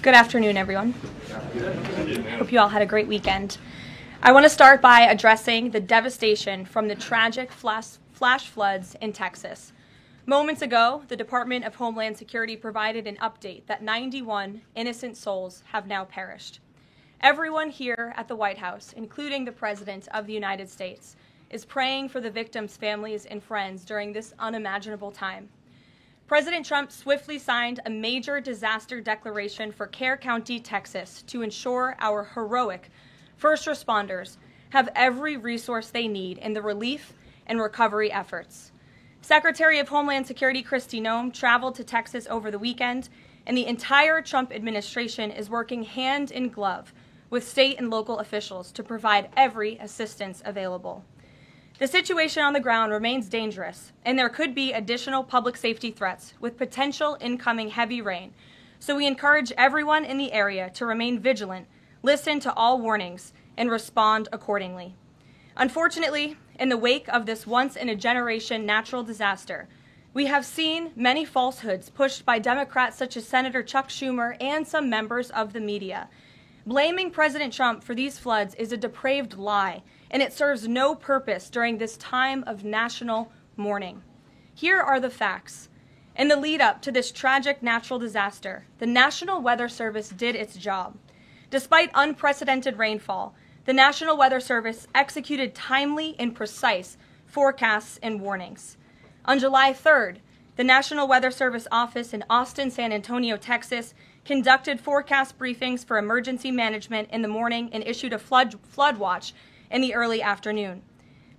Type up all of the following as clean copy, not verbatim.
Good afternoon, everyone. Hope you all had a great weekend. I want to start by addressing the devastation from the tragic flash floods in Texas. Moments ago, the Department of Homeland Security provided an update that 91 innocent souls have now perished. Everyone here at the White House, including the President of the United States, is praying for the victims' families and friends during this unimaginable time. President Trump swiftly signed a major disaster declaration for Kerr County, Texas, to ensure our heroic first responders have every resource they need in the relief and recovery efforts. Secretary of Homeland Security Kristi Noem traveled to Texas over the weekend, and the entire Trump administration is working hand in glove with state and local officials to provide every assistance available. The situation on the ground remains dangerous, and there could be additional public safety threats with potential incoming heavy rain, so we encourage everyone in the area to remain vigilant, listen to all warnings, and respond accordingly. Unfortunately, in the wake of this once-in-a-generation natural disaster, we have seen many falsehoods pushed by Democrats such as Senator Chuck Schumer and some members of the media. Blaming President Trump for these floods is a depraved lie, and it serves no purpose during this time of national mourning. Here are the facts. In the lead up to this tragic natural disaster, the National Weather Service did its job. Despite unprecedented rainfall, the National Weather Service executed timely and precise forecasts and warnings. On July 3rd, the National Weather Service office in Austin, San Antonio, Texas, conducted forecast briefings for emergency management in the morning and issued a flood watch in the early afternoon.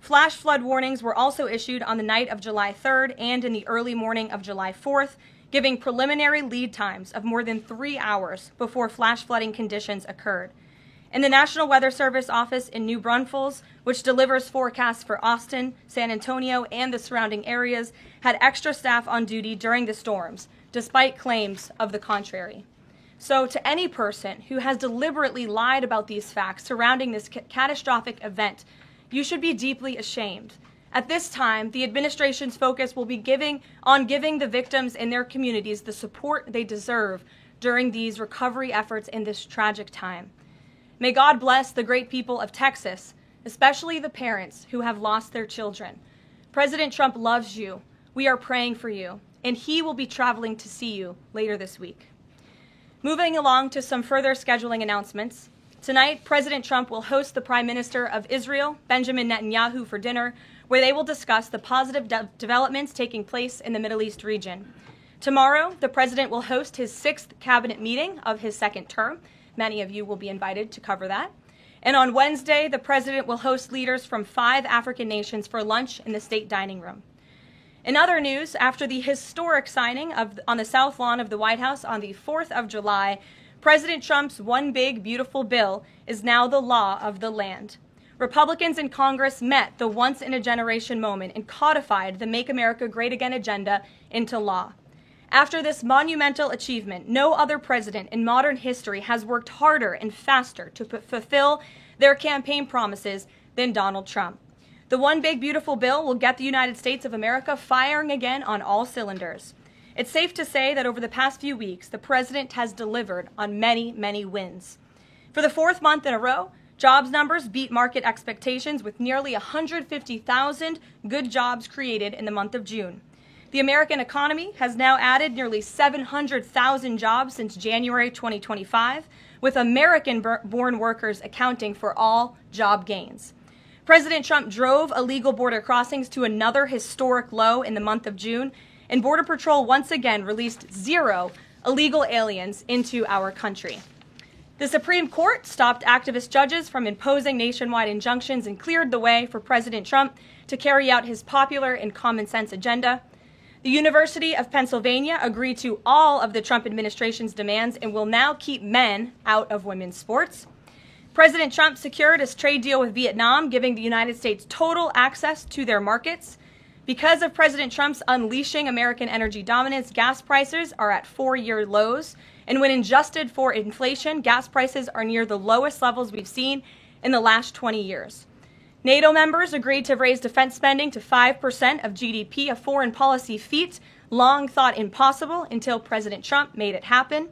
Flash flood warnings were also issued on the night of July 3rd and in the early morning of July 4th, giving preliminary lead times of more than 3 hours before flash flooding conditions occurred. And the National Weather Service office in New Braunfels, which delivers forecasts for Austin, San Antonio, and the surrounding areas, had extra staff on duty during the storms, despite claims of the contrary. So to any person who has deliberately lied about these facts surrounding this catastrophic event, you should be deeply ashamed. At this time, the administration's focus will be giving the victims and their communities the support they deserve during these recovery efforts in this tragic time. May God bless the great people of Texas, especially the parents who have lost their children. President Trump loves you. We are praying for you, and he will be traveling to see you later this week. Moving along to some further scheduling announcements. Tonight, President Trump will host the Prime Minister of Israel, Benjamin Netanyahu, for dinner, where they will discuss the positive developments taking place in the Middle East region. Tomorrow, the President will host his 6th cabinet meeting of his second term. Many of you will be invited to cover that. And on Wednesday, the President will host leaders from 5 African nations for lunch in the state dining room. In other news, after the historic signing on the South Lawn of the White House on the 4th of July, President Trump's One Big Beautiful Bill is now the law of the land. Republicans in Congress met the once-in-a-generation moment and codified the Make America Great Again agenda into law. After this monumental achievement, no other president in modern history has worked harder and faster to fulfill their campaign promises than Donald Trump. The One Big Beautiful Bill will get the United States of America firing again on all cylinders. It's safe to say that over the past few weeks, the president has delivered on many, many wins. For the 4th month in a row, jobs numbers beat market expectations with nearly 150,000 good jobs created in the month of June. The American economy has now added nearly 700,000 jobs since January 2025, with American-born workers accounting for all job gains. President Trump drove illegal border crossings to another historic low in the month of June, and Border Patrol once again released 0 illegal aliens into our country. The Supreme Court stopped activist judges from imposing nationwide injunctions and cleared the way for President Trump to carry out his popular and common sense agenda. The University of Pennsylvania agreed to all of the Trump administration's demands and will now keep men out of women's sports. President Trump secured his trade deal with Vietnam, giving the United States total access to their markets. Because of President Trump's unleashing American energy dominance, gas prices are at 4-year lows. And when adjusted for inflation, gas prices are near the lowest levels we've seen in the last 20 years. NATO members agreed to raise defense spending to 5% of GDP, a foreign policy feat long thought impossible until President Trump made it happen.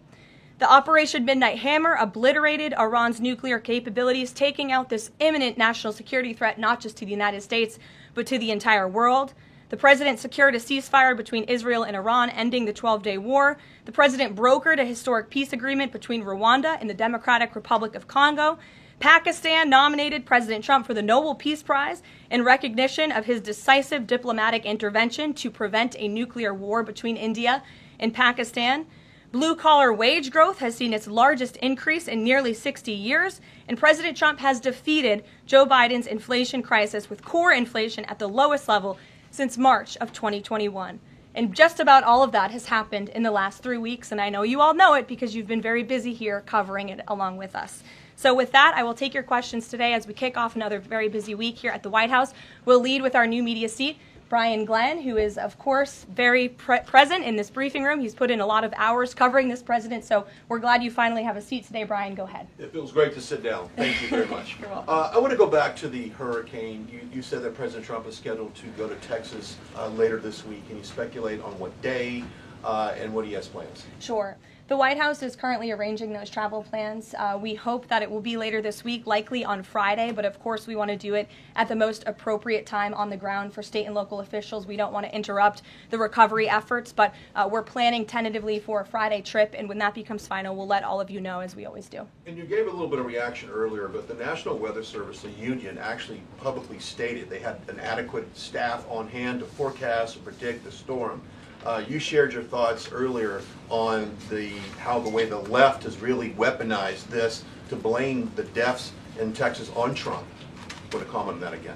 The Operation Midnight Hammer obliterated Iran's nuclear capabilities, taking out this imminent national security threat not just to the United States, but to the entire world. The president secured a ceasefire between Israel and Iran, ending the 12-day war. The president brokered a historic peace agreement between Rwanda and the Democratic Republic of Congo. Pakistan nominated President Trump for the Nobel Peace Prize in recognition of his decisive diplomatic intervention to prevent a nuclear war between India and Pakistan. Blue-collar wage growth has seen its largest increase in nearly 60 years, and President Trump has defeated Joe Biden's inflation crisis with core inflation at the lowest level since March of 2021. And just about all of that has happened in the last 3 weeks, and I know you all know it because you've been very busy here covering it along with us. So with that, I will take your questions today as we kick off another very busy week here at the White House. We'll lead with our new media seat, Brian Glenn, who is, of course, very present in this briefing room. He's put in a lot of hours covering this president, so we're glad you finally have a seat today. Brian, go ahead. It feels great to sit down. Thank you very much. You're welcome. I want to go back to the hurricane. You said that President Trump is scheduled to go to Texas later this week. Can you speculate on what day and what he has plans? Sure. The White House is currently arranging those travel plans. We hope that it will be later this week, likely on Friday, but of course we want to do it at the most appropriate time on the ground for state and local officials. We don't want to interrupt the recovery efforts, but we're planning tentatively for a Friday trip, and when that becomes final, we'll let all of you know, as we always do. And you gave a little bit of reaction earlier, but the National Weather Service, the union, actually publicly stated they had an adequate staff on hand to forecast and predict the storm. You shared your thoughts earlier on how the way the left has really weaponized this to blame the deaths in Texas on Trump. Want to comment on that again?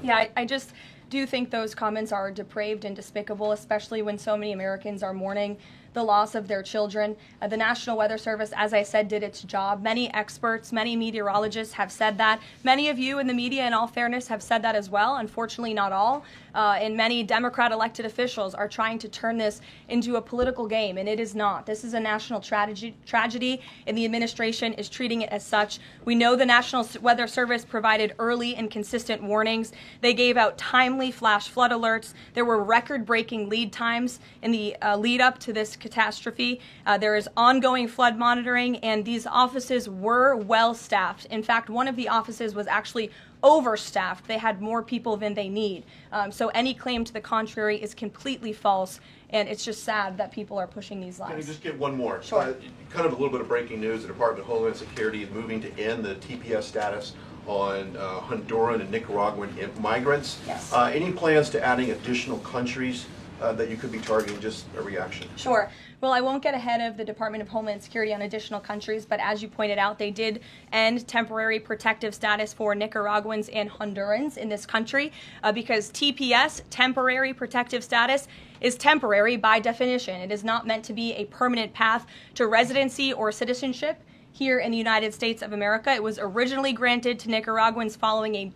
Yeah, I just do think those comments are depraved and despicable, especially when so many Americans are mourning the loss of their children. The National Weather Service, as I said, did its job. Many experts, many meteorologists have said that. Many of you in the media, in all fairness, have said that as well. Unfortunately, not all. And many Democrat elected officials are trying to turn this into a political game, and it is not. This is a national tragedy, and the administration is treating it as such. We know the National Weather Service provided early and consistent warnings. They gave out timely flash flood alerts. There were record-breaking lead times in the lead up to this catastrophe. There is ongoing flood monitoring, and these offices were well staffed. In fact, one of the offices was actually overstaffed. They had more people than they need. So any claim to the contrary is completely false, and it's just sad that people are pushing these lies. Can I just get one more? Sure. Kind of a little bit of breaking news. The Department of Homeland Security is moving to end the TPS status on Honduran and Nicaraguan migrants. Yes. Any plans to adding additional countries that you could be targeting? Just a reaction. Sure. Well, I won't get ahead of the Department of Homeland Security on additional countries, but as you pointed out, they did end temporary protective status for Nicaraguans and Hondurans in this country because TPS, temporary protective status, is temporary by definition. It is not meant to be a permanent path to residency or citizenship here in the United States of America. It was originally granted to Nicaraguans following a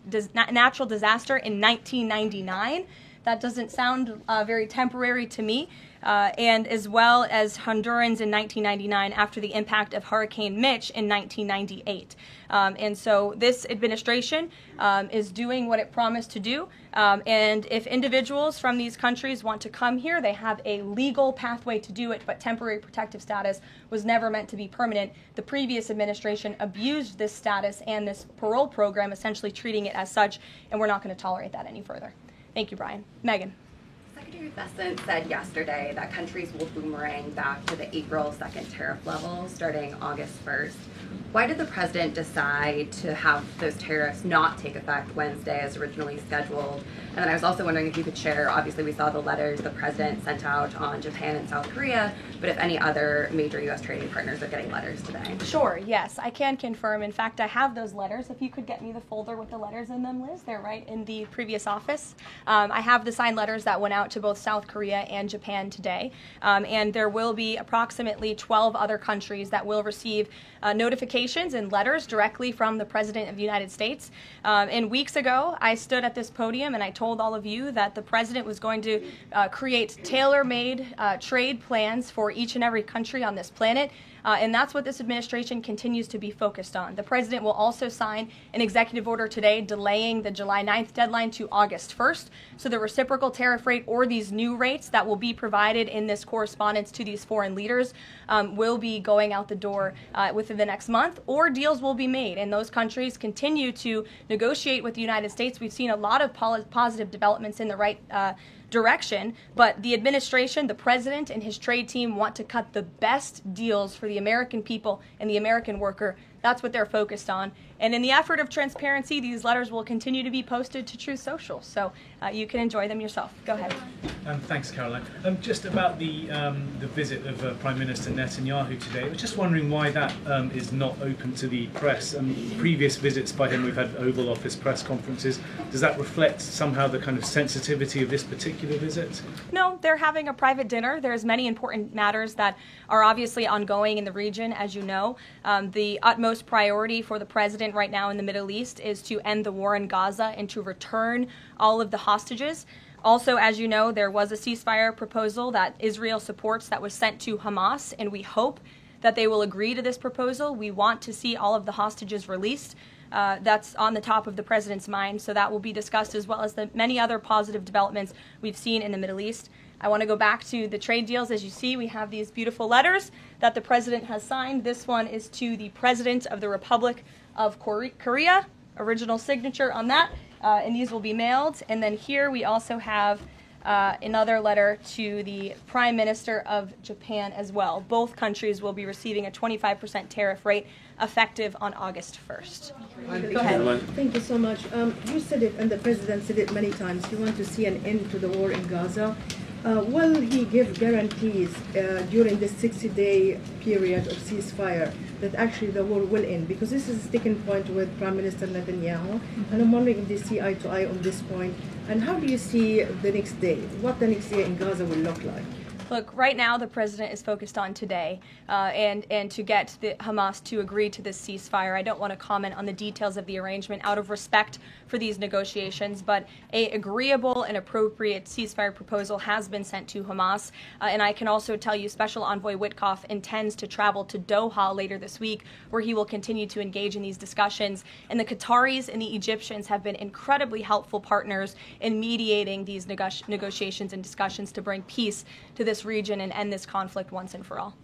natural disaster in 1999. That doesn't sound very temporary to me. And as well as Hondurans in 1999 after the impact of Hurricane Mitch in 1998. And so this administration is doing what it promised to do. And if individuals from these countries want to come here, they have a legal pathway to do it, but temporary protective status was never meant to be permanent. The previous administration abused this status and this parole program, essentially treating it as such, and we're not going to tolerate that any further. Thank you, Brian. Megan. Secretary Bessent said yesterday that countries will boomerang back to the April 2nd tariff level starting August 1st. Why did the president decide to have those tariffs not take effect Wednesday as originally scheduled? And then I was also wondering if you could share, obviously we saw the letters the president sent out on Japan and South Korea, but if any other major U.S. trading partners are getting letters today. Sure, yes, I can confirm. In fact, I have those letters. If you could get me the folder with the letters in them, Liz, they're right in the previous office. I have the signed letters that went out to both South Korea and Japan today. And there will be approximately 12 other countries that will receive notifications and letters directly from the President of the United States. And weeks ago, I stood at this podium and I told all of you that the President was going to create tailor-made trade plans for each and every country on this planet. And that's what this administration continues to be focused on. The president will also sign an executive order today delaying the July 9th deadline to August 1st. So the reciprocal tariff rate or these new rates that will be provided in this correspondence to these foreign leaders will be going out the door within the next month, or deals will be made. And those countries continue to negotiate with the United States. We've seen a lot of positive developments in the right direction, but the administration, the president, and his trade team want to cut the best deals for the American people and the American worker. That's what they're focused on. And in the effort of transparency, these letters will continue to be posted to Truth Social, so you can enjoy them yourself. Go ahead. Thanks, Karoline. Just about the visit of Prime Minister Netanyahu today, I was just wondering why that is not open to the press. Previous visits by him, we've had Oval Office press conferences. Does that reflect somehow the kind of sensitivity of this particular visit? No, they're having a private dinner. There's many important matters that are obviously ongoing in the region, as you know. The utmost priority for the president right now in the Middle East is to end the war in Gaza and to return all of the hostages. Also, as you know, there was a ceasefire proposal that Israel supports that was sent to Hamas, and we hope that they will agree to this proposal. We want to see all of the hostages released. That's on the top of the president's mind, so that will be discussed, as well as the many other positive developments we've seen in the Middle East. I want to go back to the trade deals. As you see, we have these beautiful letters that the president has signed. This one is to the President of the Republic of Korea, original signature on that, and these will be mailed. And then here we also have another letter to the Prime Minister of Japan as well. Both countries will be receiving a 25% tariff rate effective on August 1st. Go ahead. Thank you so much. You said it, and the President said it many times, you want to see an end to the war in Gaza. Will he give guarantees during this 60-day period of ceasefire that actually the war will end? Because this is a sticking point with Prime Minister Netanyahu, and I'm wondering if they see eye to eye on this point. And how do you see the next day? What the next day in Gaza will look like? Look, right now the president is focused on today and to get the Hamas to agree to this ceasefire. I don't want to comment on the details of the arrangement out of respect for these negotiations, but an agreeable and appropriate ceasefire proposal has been sent to Hamas. And I can also tell you Special Envoy Witkoff intends to travel to Doha later this week, where he will continue to engage in these discussions. And the Qataris and the Egyptians have been incredibly helpful partners in mediating these negotiations and discussions to bring peace to this region and end this conflict once and for all.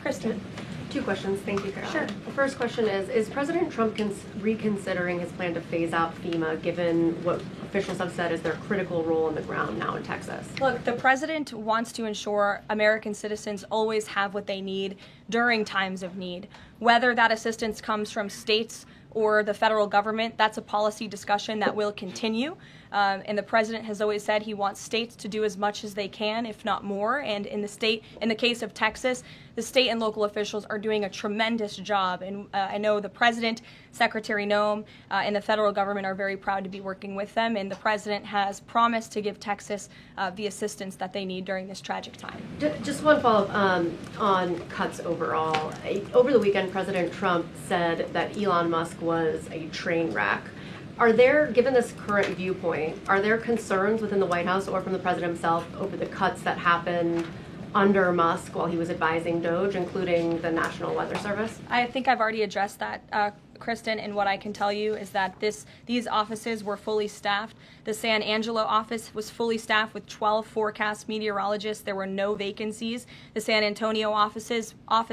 Kristen. Two questions. Thank you, Caroline. Sure. The first question is President Trump reconsidering his plan to phase out FEMA, given what officials have said is their critical role on the ground now in Texas? Look, the president wants to ensure American citizens always have what they need during times of need. Whether that assistance comes from states or the federal government, that's a policy discussion that will continue. And the president has always said he wants states to do as much as they can, if not more. And in the case of Texas, the state and local officials are doing a tremendous job. And I know the president, Secretary Noem, and the federal government are very proud to be working with them. And the president has promised to give Texas the assistance that they need during this tragic time. Just one follow-up on cuts overall. Over the weekend, President Trump said that Elon Musk was a train wreck. Are there, given this current viewpoint, are there concerns within the White House or from the president himself over the cuts that happened under Musk while he was advising DOGE, including the National Weather Service? I think I've already addressed that, Kristen, and what I can tell you is that these offices were fully staffed. The San Angelo office was fully staffed with 12 forecast meteorologists. There were no vacancies. The San Antonio office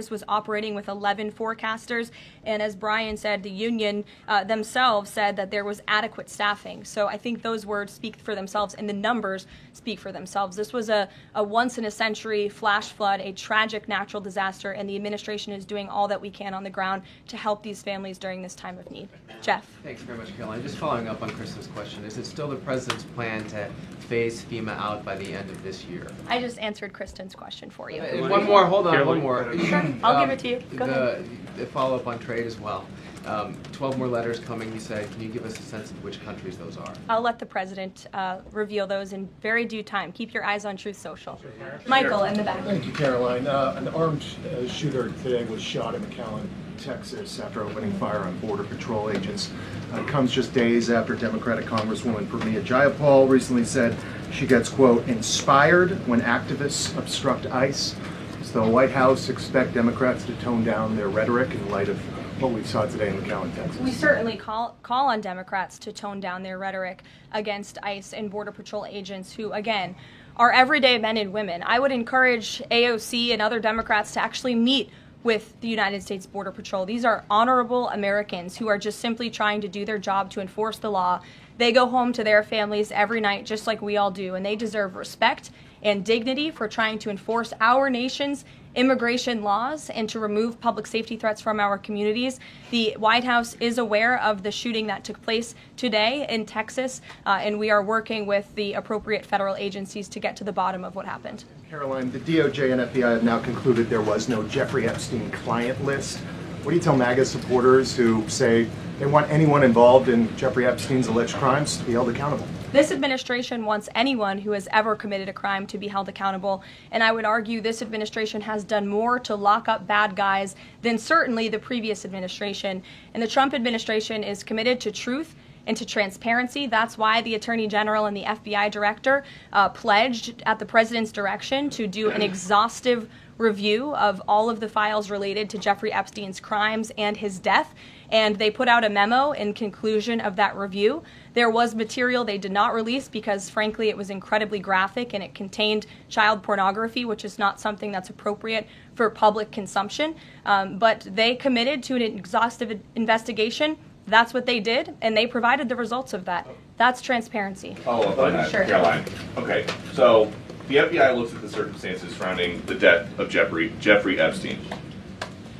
was operating with 11 forecasters, and as Brian said, the union themselves said that there was adequate staffing. So I think those words speak for themselves, and the numbers speak for themselves. This was a once-in-a-century flash flood, a tragic natural disaster, and the administration is doing all that we can on the ground to help these families during this time of need. Jeff. Thanks very much, Caroline. Just following up on Kristen's question, is it still the president's plan to phase FEMA out by the end of this year? I just answered Kristen's question for you. One more, hold on, one more. Sure, I'll give it to you. Go ahead. The follow-up on trade as well. 12 more letters coming, you said. Can you give us a sense of which countries those are? I'll let the president reveal those in very due time. Keep your eyes on Truth Social. Michael, in the back. Thank you, Caroline. An armed shooter today was shot in McAllen, Texas, after opening fire on Border Patrol agents. It comes just days after Democratic Congresswoman Pramila Jayapal recently said she gets, quote, inspired when activists obstruct ICE. Is Does the White House expect Democrats to tone down their rhetoric in light of what we saw today in McAllen, Texas? We certainly call on Democrats to tone down their rhetoric against ICE and Border Patrol agents who, again, are everyday men and women. I would encourage AOC and other Democrats to actually meet with the United States Border Patrol. These are honorable Americans who are just simply trying to do their job to enforce the law. They go home to their families every night just like we all do, and they deserve respect and dignity for trying to enforce our nation's immigration laws and to remove public safety threats from our communities. The White House is aware of the shooting that took place today in Texas, and we are working with the appropriate federal agencies to get to the bottom of what happened. Karoline, the DOJ and FBI have now concluded there was no Jeffrey Epstein client list. What do you tell MAGA supporters who say they want anyone involved in Jeffrey Epstein's alleged crimes to be held accountable? This administration wants anyone who has ever committed a crime to be held accountable, and I would argue this administration has done more to lock up bad guys than certainly the previous administration. And the Trump administration is committed to truth and to transparency. That's why the Attorney General and the FBI Director pledged at the President's direction to do an exhaustive review of all of the files related to Jeffrey Epstein's crimes and his death, and they put out a memo in conclusion of that review. There was material they did not release because, frankly, it was incredibly graphic and it contained child pornography, which is not something that's appropriate for public consumption. But they committed to an exhaustive investigation. That's what they did, and they provided the results of that. That's transparency. Follow up on that, Sure. Caroline. Okay, so the FBI looks at the circumstances surrounding the death of Jeffrey Epstein.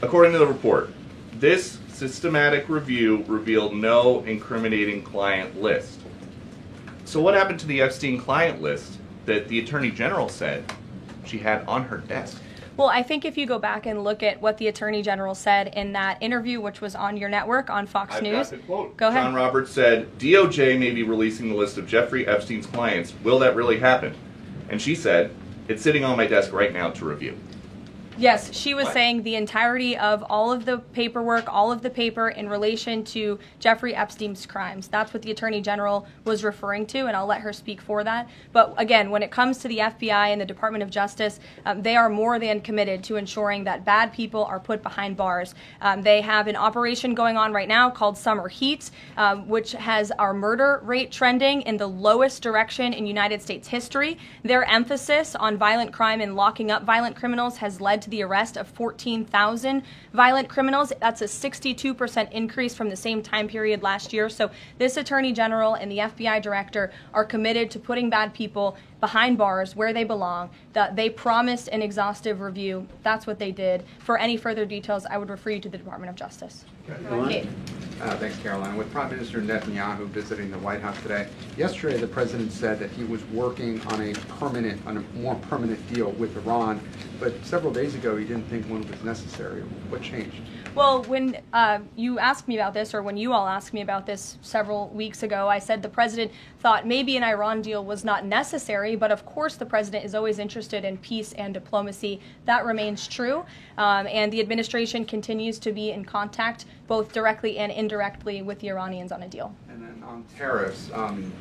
According to the report, this systematic review revealed no incriminating client list. So what happened to the Epstein client list that the Attorney General said she had on her desk? Well, I think if you go back and look at what the Attorney General said in that interview, which was on your network on Fox News. Got the quote. Go ahead. John Roberts said, DOJ may be releasing the list of Jeffrey Epstein's clients. Will that really happen? And she said, it's sitting on my desk right now to review. Yes, she was What? saying the entirety of all of the paperwork, all of the paper in relation to Jeffrey Epstein's crimes. That's what the Attorney General was referring to, and I'll let her speak for that. But again, when it comes to the FBI and the Department of Justice, they are more than committed to ensuring that bad people are put behind bars. They have an operation going on right now called Summer Heat, which has our murder rate trending in the lowest direction in United States history. Their emphasis on violent crime and locking up violent criminals has led to the arrest of 14,000 violent criminals. That's a 62% increase from the same time period last year. So this Attorney General and the FBI Director are committed to putting bad people behind bars where they belong. They promised an exhaustive review. That's what they did. For any further details, I would refer you to the Department of Justice. Okay. Thanks, Caroline. With Prime Minister Netanyahu visiting the White House today, yesterday the president said that he was working on a more permanent deal with Iran, but several days ago he didn't think one was necessary. What changed? Well, when you asked me about this, or when you all asked me about this several weeks ago, I said the president thought maybe an Iran deal was not necessary, but of course the president is always interested in peace and diplomacy. That remains true, and the administration continues to be in contact, both directly and indirectly, with the Iranians on a deal. And then on tariffs,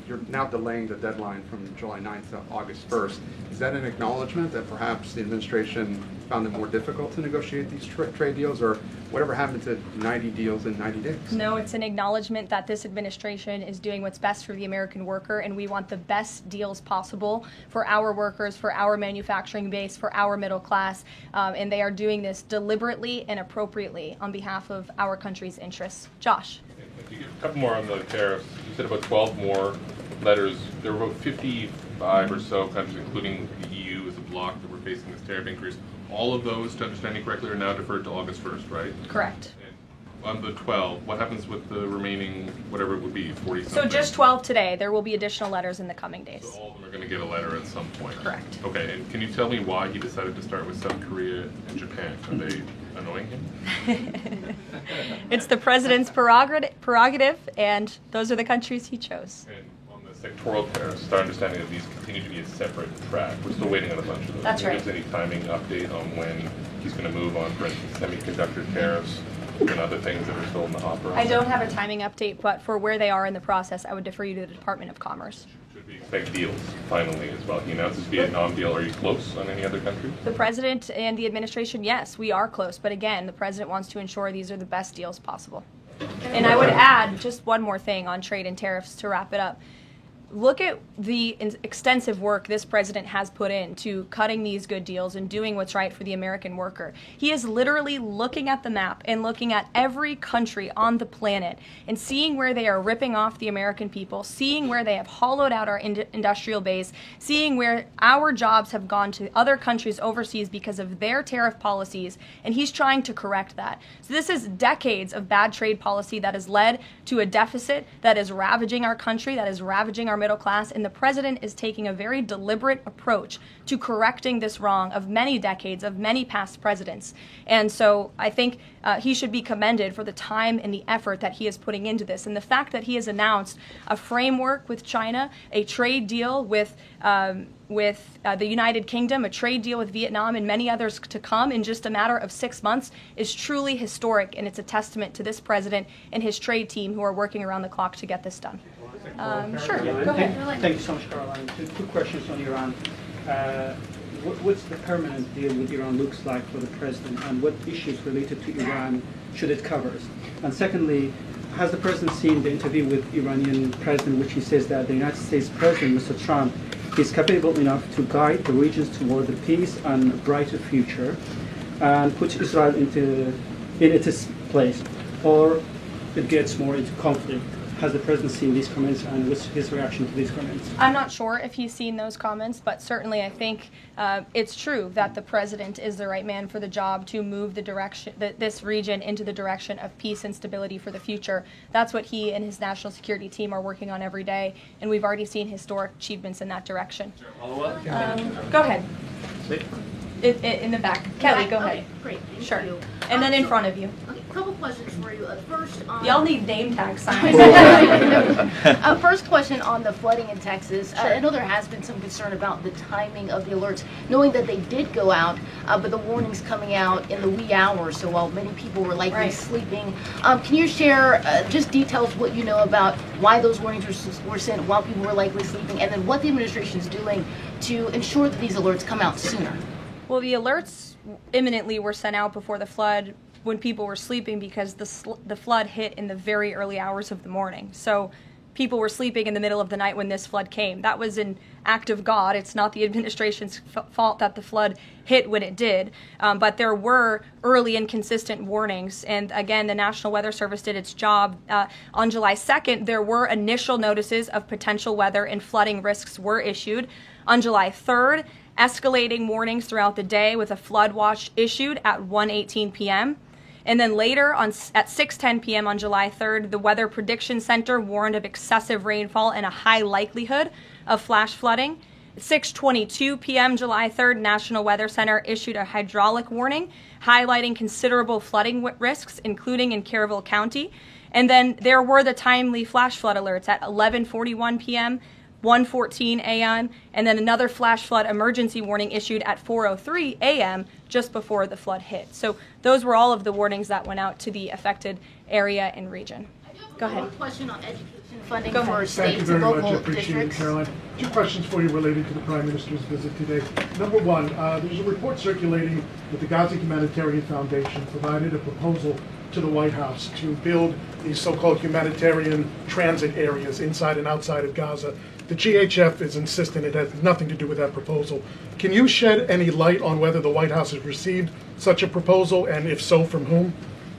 you're now delaying the deadline from July 9th to August 1st. Is that an acknowledgement that perhaps the administration found it more difficult to negotiate these trade deals, or whatever happened to 90 deals in 90 days? No, it's an acknowledgement that this administration is doing what's best for the American worker, and we want the best deals possible for our workers, for our manufacturing base, for our middle class, and they are doing this deliberately and appropriately on behalf of our country's interests. Josh. A couple more on the tariffs. You said about 12 more letters. There were about 55 or so countries, including the EU as a bloc, that were facing this tariff increase. All of those, to understand you correctly, are now deferred to August 1st, right? Correct. And on the 12, what happens with the remaining, whatever it would be, 40-something? So just 12 today. There will be additional letters in the coming days. So all of them are going to get a letter at some point? Correct. Okay, and can you tell me why he decided to start with South Korea and Japan? Are they annoying him? It's the president's prerogative, and those are the countries he chose. And on the sectoral tariffs, it's our understanding that these continue to be a separate track. We're still waiting on a bunch of those. That's right. Can you give us any timing update on when he's going to move on, for instance, semiconductor tariffs and other things that are still in the hopper? I don't have a timing update, but for where they are in the process, I would defer you to the Department of Commerce. Should Should we expect deals finally as well? He announced his Vietnam deal. Are you close on any other country? The president and the administration, yes, we are close. But again, the president wants to ensure these are the best deals possible. And I would add just one more thing on trade and tariffs to wrap it up. Look at the extensive work this president has put into cutting these good deals and doing what's right for the American worker. He is literally looking at the map and looking at every country on the planet and seeing where they are ripping off the American people, seeing where they have hollowed out our industrial base, seeing where our jobs have gone to other countries overseas because of their tariff policies, and he's trying to correct that. So this is decades of bad trade policy that has led to a deficit that is ravaging our country, that is ravaging our middle class, and the president is taking a very deliberate approach to correcting this wrong of many decades, of many past presidents. And so I think he should be commended for the time and the effort that he is putting into this. And the fact that he has announced a framework with China, a trade deal with the United Kingdom, a trade deal with Vietnam, and many others to come in just a matter of 6 months is truly historic, and it's a testament to this president and his trade team who are working around the clock to get this done. Sure, go ahead. Thank you so much, Karoline. Two questions on Iran. What's the permanent deal with Iran looks like for the president, and what issues related to Iran should it cover? And secondly, has the president seen the interview with Iranian president, which he says that the United States president, Mr. Trump, is capable enough to guide the regions toward a peace and a brighter future and put Israel in its place, or it gets more into conflict? Has the president seen these comments, and what's his reaction to these comments? I'm not sure if he's seen those comments, but certainly I think it's true that the president is the right man for the job to move the direction, this region into the direction of peace and stability for the future. That's what he and his national security team are working on every day, and we've already seen historic achievements in that direction. Follow-up? Go ahead. In the back. Kelly, go ahead. Okay, great. Thank Sure. you. And then in front of you. Okay, a couple questions for you. First, on Y'all need name tag signs. First question on the flooding in Texas. Sure. I know there has been some concern about the timing of the alerts, knowing that they did go out, but the warnings coming out in the wee hours, so while many people were likely sleeping. Can you share just details what you know about why those warnings were sent while people were likely sleeping, and then what the administration is doing to ensure that these alerts come out sooner? Well, the alerts imminently were sent out before the flood when people were sleeping because the flood hit in the very early hours of the morning. So people were sleeping in the middle of the night when this flood came. That was an act of God. It's not the administration's fault that the flood hit when it did. But there were early and consistent warnings. And again, the National Weather Service did its job. On July 2nd, there were initial notices of potential weather and flooding risks were issued. On July 3rd, escalating warnings throughout the day with a flood watch issued at 1:18 p.m. And then later at 6:10 p.m. on July 3rd, the Weather Prediction Center warned of excessive rainfall and a high likelihood of flash flooding. At 6:22 p.m. July 3rd, National Weather Center issued a hydraulic warning highlighting considerable flooding risks, including in Caryville County. And then there were the timely flash flood alerts at 11:41 p.m., 1:14 a.m., and then another flash flood emergency warning issued at 4:03 a.m. just before the flood hit. So those were all of the warnings that went out to the affected area and region. Go ahead. One question on education funding Go for ahead. states Thank you and very local much. I appreciate it, districts. Caroline. Two questions for you related to the Prime Minister's visit today. Number one, there's a report circulating that the Gaza Humanitarian Foundation provided a proposal to the White House to build these so-called humanitarian transit areas inside and outside of Gaza. The GHF is insistent it has nothing to do with that proposal. Can you shed any light on whether the White House has received such a proposal, and if so, from whom?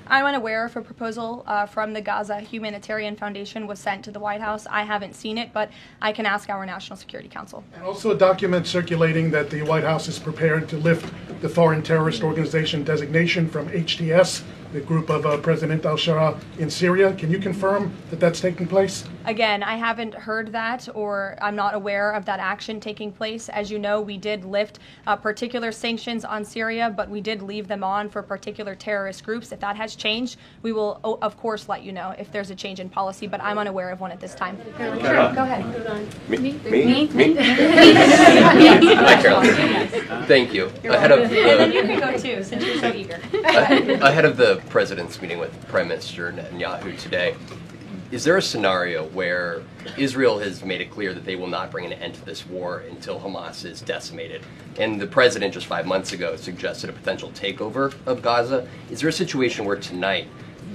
I'm unaware if a proposal from the Gaza Humanitarian Foundation was sent to the White House. I haven't seen it, but I can ask our National Security Council. And also a document circulating that the White House is prepared to lift the Foreign Terrorist Organization designation from HTS, the group of President al-Shara in Syria. Can you confirm that that's taking place? Again, I haven't heard that, or I'm not aware of that action taking place. As you know, we did lift particular sanctions on Syria, but we did leave them on for particular terrorist groups. If that has changed, we will, of course, let you know if there's a change in policy, but I'm unaware of one at this time. Sure, go ahead. Me? Hi, Caroline. Thank you. Ahead of And then you can go too, since you're so eager. ahead of the president's meeting with Prime Minister Netanyahu today, is there a scenario where Israel has made it clear that they will not bring an end to this war until Hamas is decimated? And the president just 5 months ago suggested a potential takeover of Gaza. Is there a situation where tonight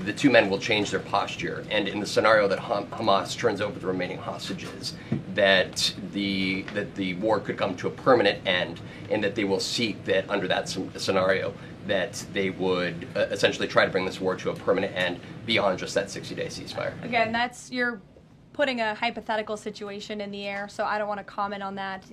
the two men will change their posture, and in the scenario that Hamas turns over the remaining hostages, that the war could come to a permanent end, and that they will seek that under that scenario that they would essentially try to bring this war to a permanent end beyond just that 60-day ceasefire? Again, you're putting a hypothetical situation in the air, so I don't want to comment on that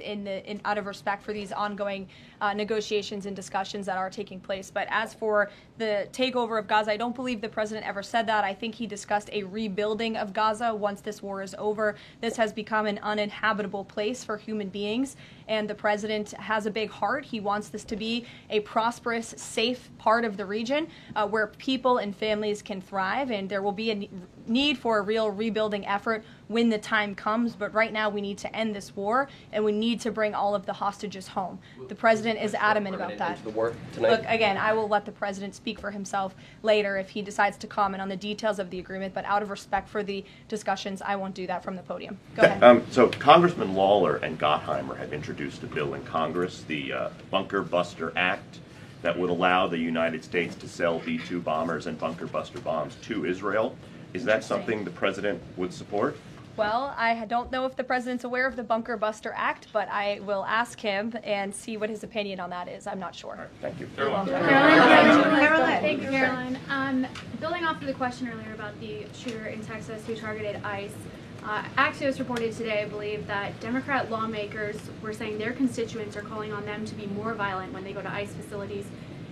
out of respect for these ongoing negotiations and discussions that are taking place. But as for the takeover of Gaza, I don't believe the president ever said that. I think he discussed a rebuilding of Gaza once this war is over. This has become an uninhabitable place for human beings, and the president has a big heart. He wants this to be a prosperous, safe part of the region where people and families can thrive, and there will be a need for a real rebuilding effort when the time comes. But right now we need to end this war, and we need to bring all of the hostages home. The president is adamant about that. The war tonight? Look, again, I will let the president speak for himself later if he decides to comment on the details of the agreement, but out of respect for the discussions, I won't do that from the podium. Go ahead. So Congressman Lawler and Gottheimer have introduced a bill in Congress, the Bunker Buster Act, that would allow the United States to sell B-2 bombers and bunker buster bombs to Israel. Is that something the president would support? Well, I don't know if the president's aware of the Bunker Buster Act, but I will ask him and see what his opinion on that is. I'm not sure. Right, thank you. Caroline. Thank you, Caroline. Building off of the question earlier about the shooter in Texas who targeted ICE, Axios reported today, I believe, that Democrat lawmakers were saying their constituents are calling on them to be more violent when they go to ICE facilities,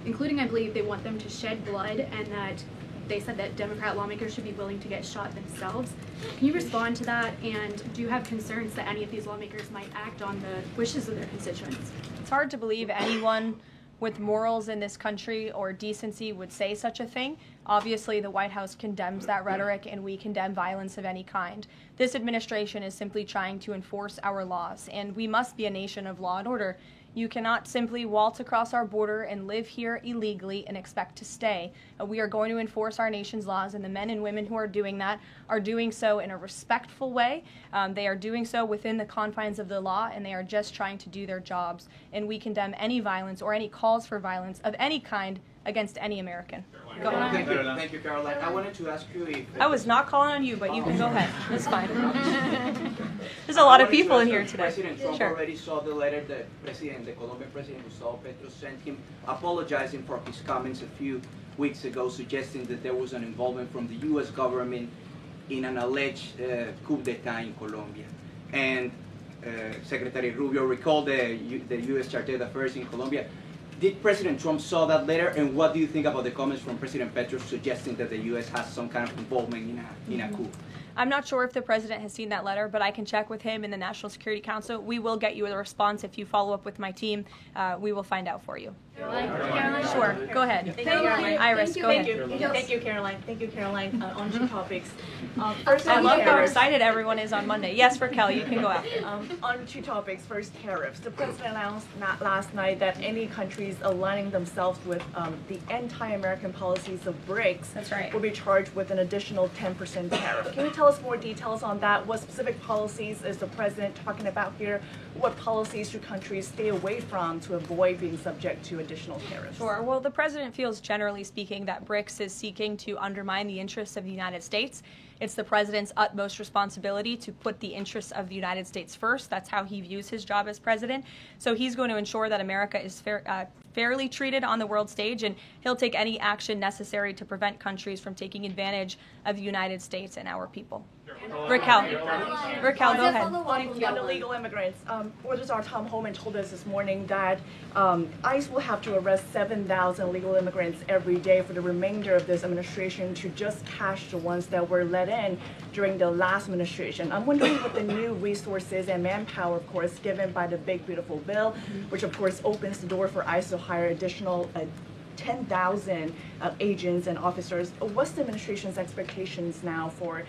including, I believe, they want them to shed blood, and that they said that Democrat lawmakers should be willing to get shot themselves. Can you respond to that, and do you have concerns that any of these lawmakers might act on the wishes of their constituents? It's hard to believe anyone with morals in this country or decency would say such a thing. Obviously, the White House condemns that rhetoric, and we condemn violence of any kind. This administration is simply trying to enforce our laws, and we must be a nation of law and order. You cannot simply waltz across our border and live here illegally and expect to stay. We are going to enforce our nation's laws, and the men and women who are doing that are doing so in a respectful way. They are doing so within the confines of the law, and they are just trying to do their jobs. And we condemn any violence or any calls for violence of any kind against any American. Go ahead. Thank you, Caroline. I wanted to ask you if... I was not calling on you, but you can go ahead. It's fine. There's a lot of people in here today. President Trump already saw the letter that the Colombian President Gustavo Petro sent him, apologizing for his comments a few weeks ago, suggesting that there was an involvement from the U.S. government in an alleged coup d'etat in Colombia. And Secretary Rubio recalled the U.S. Chargé d'Affaires in Colombia. Did President Trump saw that letter, and what do you think about the comments from President Petro suggesting that the U.S. has some kind of involvement in a coup? I'm not sure if the president has seen that letter, but I can check with him in the National Security Council. We will get you a response if you follow up with my team. We will find out for you. Caroline? Sure, go ahead. Thank you, Caroline. Iris, go ahead. Thank you, Caroline. Thank you, Caroline. On two topics. First, I love how excited everyone is on Monday. Yes, Raquel, you can go after. On two topics. First, tariffs. The president announced last night that any countries aligning themselves with the anti-American policies of BRICS That's right. will be charged with an additional 10% tariff. Can you tell us more details on that? What specific policies is the president talking about here? What policies should countries stay away from to avoid being subject to additional tariffs? Sure. Well, the president feels, generally speaking, that BRICS is seeking to undermine the interests of the United States. It's the president's utmost responsibility to put the interests of the United States first. That's how he views his job as president. So he's going to ensure that America is fairly treated on the world stage, and he'll take any action necessary to prevent countries from taking advantage of the United States and our people. Raquel, go ahead. On the illegal immigrants, Reuters our Tom Homan told us this morning that ICE will have to arrest 7,000 illegal immigrants every day for the remainder of this administration to just catch the ones that were let in during the last administration. I'm wondering what the new resources and manpower, of course, given by the Big Beautiful Bill, which of course opens the door for ICE to hire additional 10,000 agents and officers. What's the administration's expectations now for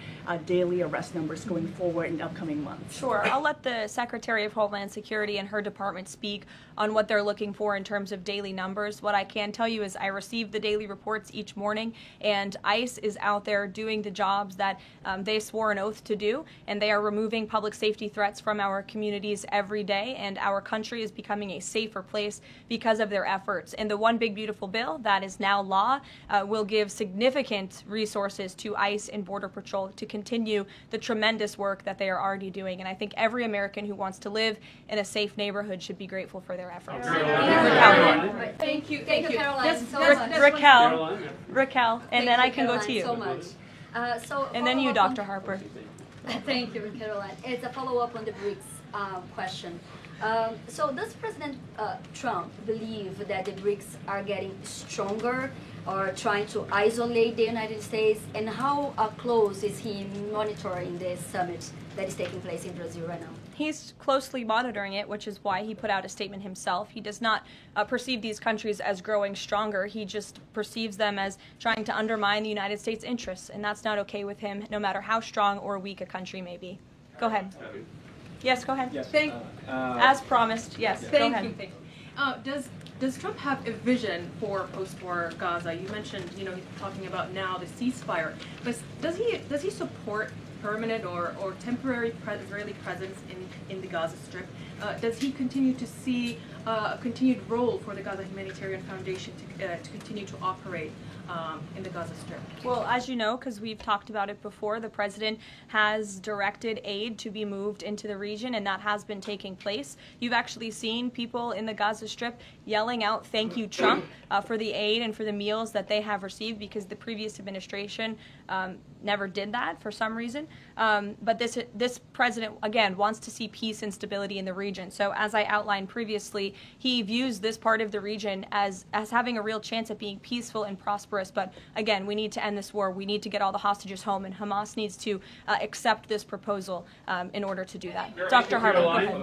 daily arrest numbers going forward in the upcoming months? Sure. I'll let the Secretary of Homeland Security and her department speak on what they're looking for in terms of daily numbers. What I can tell you is I receive the daily reports each morning, and ICE is out there doing the jobs that they swore an oath to do, and they are removing public safety threats from our communities every day, and our country is becoming a safer place because of their efforts. And the One Big Beautiful Bill that is now law will give significant resources to ICE and Border Patrol to continue the tremendous work that they are already doing. And I think every American who wants to live in a safe neighborhood should be grateful for their efforts. Raquel. Thank you, Caroline, Yes, so much. Raquel, and then I can go to you. So much. And then you, Dr. Harper. Thank you, Caroline. It's a follow-up on the BRICS question. So does President Trump believe that the BRICS are getting stronger or trying to isolate the United States? And how close is he monitoring this summit that is taking place in Brazil right now? He's closely monitoring it, which is why he put out a statement himself. He does not perceive these countries as growing stronger. He just perceives them as trying to undermine the United States' interests, and that's not okay with him, no matter how strong or weak a country may be. Go ahead. Yes, go ahead. Yes. As promised, yes, go ahead. Thank you. Does Trump have a vision for post-war Gaza? You mentioned, he's talking about now the ceasefire, but does he support permanent or temporary Israeli presence in the Gaza Strip? Does he continue to see a continued role for the Gaza Humanitarian Foundation to continue to operate in the Gaza Strip? Well, as you know, because we've talked about it before, the president has directed aid to be moved into the region, and that has been taking place. You've actually seen people in the Gaza Strip yelling out, "Thank you, Trump," for the aid and for the meals that they have received, because the previous administration never did that for some reason. But this president, again, wants to see peace and stability in the region. So as I outlined previously, he views this part of the region as having a real chance at being peaceful and prosperous. But again, we need to end this war. We need to get all the hostages home, and Hamas needs to accept this proposal in order to do that. Dr. Harper, go ahead.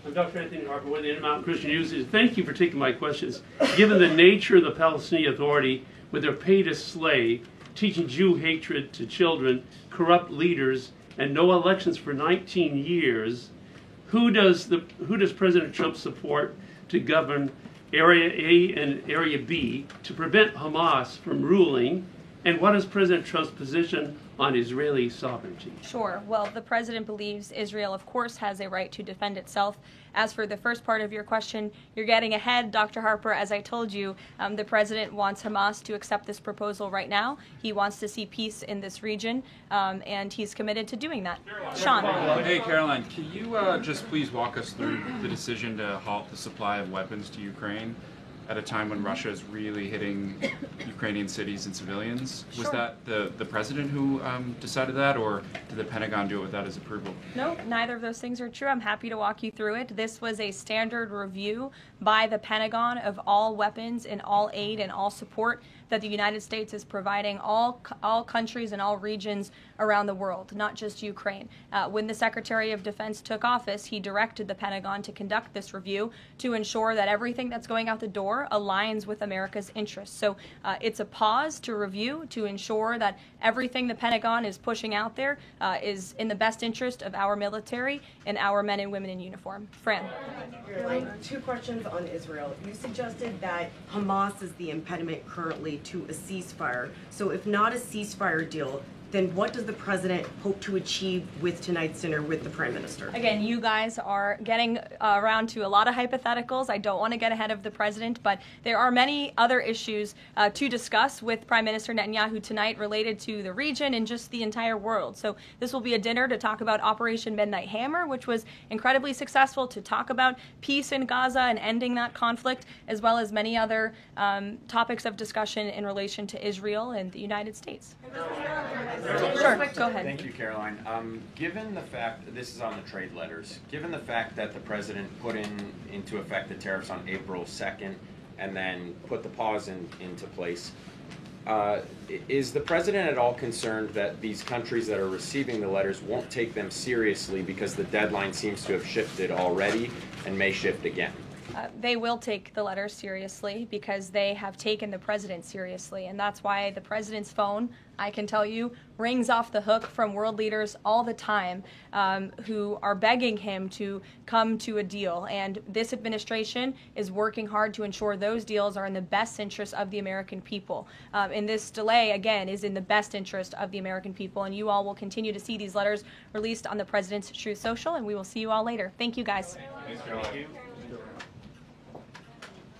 I'm Dr. Anthony Harper with the Intermountain Christian News. Thank you for taking my questions. Given the nature of the Palestinian Authority, with their pay to slay, teaching Jew hatred to children, corrupt leaders, and no elections for 19 years, who does President Trump support to govern Area A and Area B to prevent Hamas from ruling? And what is President Trump's position on Israeli sovereignty? Sure. Well, the president believes Israel, of course, has a right to defend itself. As for the first part of your question, you're getting ahead, Dr. Harper. As I told you, the president wants Hamas to accept this proposal right now. He wants to see peace in this region, and he's committed to doing that. Sean. Hey, Caroline, can you just please walk us through the decision to halt the supply of weapons to Ukraine at a time when Russia is really hitting Ukrainian cities and civilians? Was that the president who decided that, or did the Pentagon do it without his approval? No, neither of those things are true. I'm happy to walk you through it. This was a standard review by the Pentagon of all weapons and all aid and all support that the United States is providing all countries and all regions around the world, not just Ukraine. When the Secretary of Defense took office, he directed the Pentagon to conduct this review to ensure that everything that's going out the door aligns with America's interests. So it's a pause to review to ensure that everything the Pentagon is pushing out there is in the best interest of our military and our men and women in uniform. Fran. Two questions on Israel. You suggested that Hamas is the impediment currently to a ceasefire. So if not a ceasefire deal, then what does the president hope to achieve with tonight's dinner with the prime minister? Again, you guys are getting around to a lot of hypotheticals. I don't want to get ahead of the president, but there are many other issues to discuss with Prime Minister Netanyahu tonight related to the region and just the entire world. So this will be a dinner to talk about Operation Midnight Hammer, which was incredibly successful, to talk about peace in Gaza and ending that conflict, as well as many other topics of discussion in relation to Israel and the United States. Sure, go ahead. Thank you, Caroline. Given the fact, this is on the trade letters, given the fact that the president put into effect the tariffs on April 2nd and then put the pause into place, is the president at all concerned that these countries that are receiving the letters won't take them seriously because the deadline seems to have shifted already and may shift again? They will take the letters seriously because they have taken the president seriously. And that's why the president's phone, I can tell you, rings off the hook from world leaders all the time who are begging him to come to a deal. And this administration is working hard to ensure those deals are in the best interest of the American people. And this delay, again, is in the best interest of the American people. And you all will continue to see these letters released on the president's Truth Social, and we will see you all later. Thank you, guys. Thanks, Caroline.